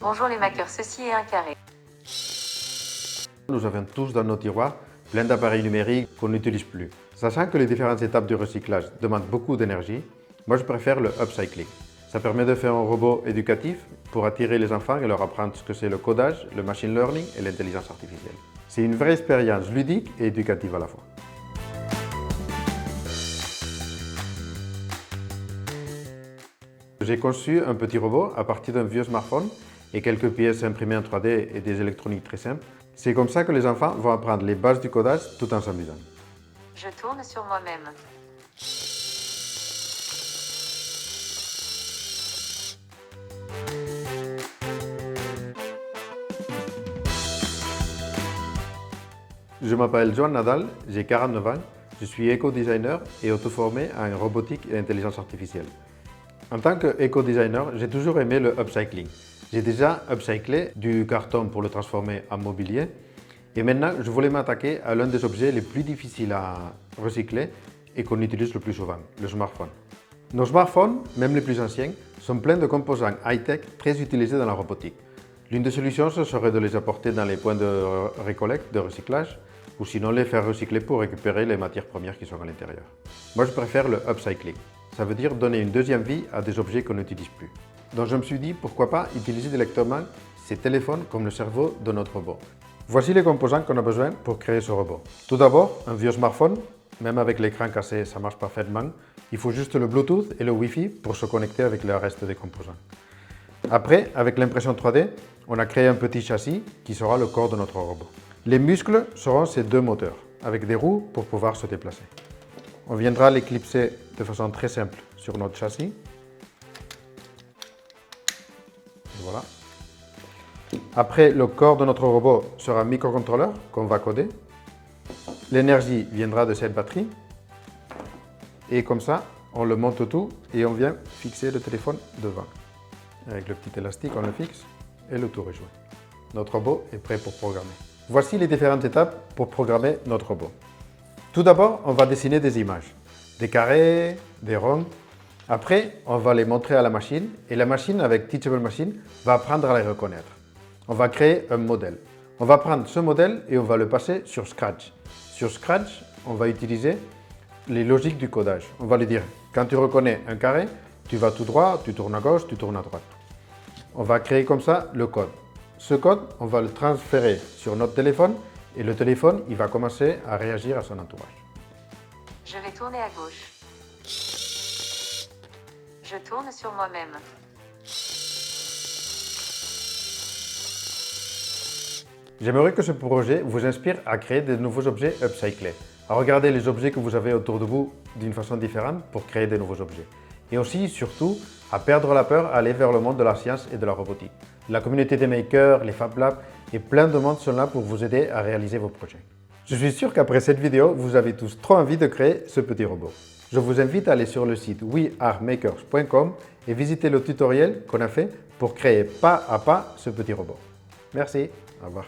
Bonjour les maqueurs, ceci est un carré. Nous avons tous dans nos tiroirs plein d'appareils numériques qu'on n'utilise plus. Sachant que les différentes étapes du recyclage demandent beaucoup d'énergie, moi je préfère le upcycling. Ça permet de faire un robot éducatif pour attirer les enfants et leur apprendre ce que c'est le codage, le machine learning et l'intelligence artificielle. C'est une vraie expérience ludique et éducative à la fois. J'ai conçu un petit robot à partir d'un vieux smartphone et quelques pièces imprimées en 3D et des électroniques très simples. C'est comme ça que les enfants vont apprendre les bases du codage tout en s'amusant. Je tourne sur moi-même. Je m'appelle Joan Nadal, j'ai 49 ans, je suis éco-designer et auto-formé en robotique et intelligence artificielle. En tant qu'éco-designer, j'ai toujours aimé le upcycling. J'ai déjà upcyclé du carton pour le transformer en mobilier et maintenant je voulais m'attaquer à l'un des objets les plus difficiles à recycler et qu'on utilise le plus souvent, le smartphone. Nos smartphones, même les plus anciens, sont pleins de composants high-tech très utilisés dans la robotique. L'une des solutions, ce serait de les apporter dans les points de récollecte, de recyclage, ou sinon les faire recycler pour récupérer les matières premières qui sont à l'intérieur. Moi, je préfère le upcycling. Ça veut dire donner une deuxième vie à des objets qu'on n'utilise plus. Donc je me suis dit, pourquoi pas utiliser directement ces téléphones comme le cerveau de notre robot. Voici les composants qu'on a besoin pour créer ce robot. Tout d'abord, un vieux smartphone. Même avec l'écran cassé, ça marche parfaitement. Il faut juste le Bluetooth et le Wi-Fi pour se connecter avec le reste des composants. Après, avec l'impression 3D, on a créé un petit châssis qui sera le corps de notre robot. Les muscles seront ces deux moteurs, avec des roues pour pouvoir se déplacer. On viendra les clipser de façon très simple sur notre châssis. Et voilà. Après, le corps de notre robot sera un microcontrôleur qu'on va coder. L'énergie viendra de cette batterie. Et comme ça, on le monte tout et on vient fixer le téléphone devant. Avec le petit élastique, on le fixe et le tour est joué. Notre robot est prêt pour programmer. Voici les différentes étapes pour programmer notre robot. Tout d'abord, on va dessiner des images, des carrés, des ronds. Après, on va les montrer à la machine et la machine, avec Teachable Machine, va apprendre à les reconnaître. On va créer un modèle. On va prendre ce modèle et on va le passer sur Scratch. Sur Scratch, on va utiliser les logiques du codage. On va lui dire, quand tu reconnais un carré, tu vas tout droit, tu tournes à gauche, tu tournes à droite. On va créer comme ça le code. Ce code, on va le transférer sur notre téléphone et le téléphone, il va commencer à réagir à son entourage. Je vais tourner à gauche. Je tourne sur moi-même. J'aimerais que ce projet vous inspire à créer de nouveaux objets upcyclés, à regarder les objets que vous avez autour de vous d'une façon différente pour créer de nouveaux objets. Et aussi, surtout, à perdre la peur, à aller vers le monde de la science et de la robotique. La communauté des makers, les Fab Labs et plein de monde sont là pour vous aider à réaliser vos projets. Je suis sûr qu'après cette vidéo, vous avez tous trop envie de créer ce petit robot. Je vous invite à aller sur le site wearemakers.com et visiter le tutoriel qu'on a fait pour créer pas à pas ce petit robot. Merci, au revoir.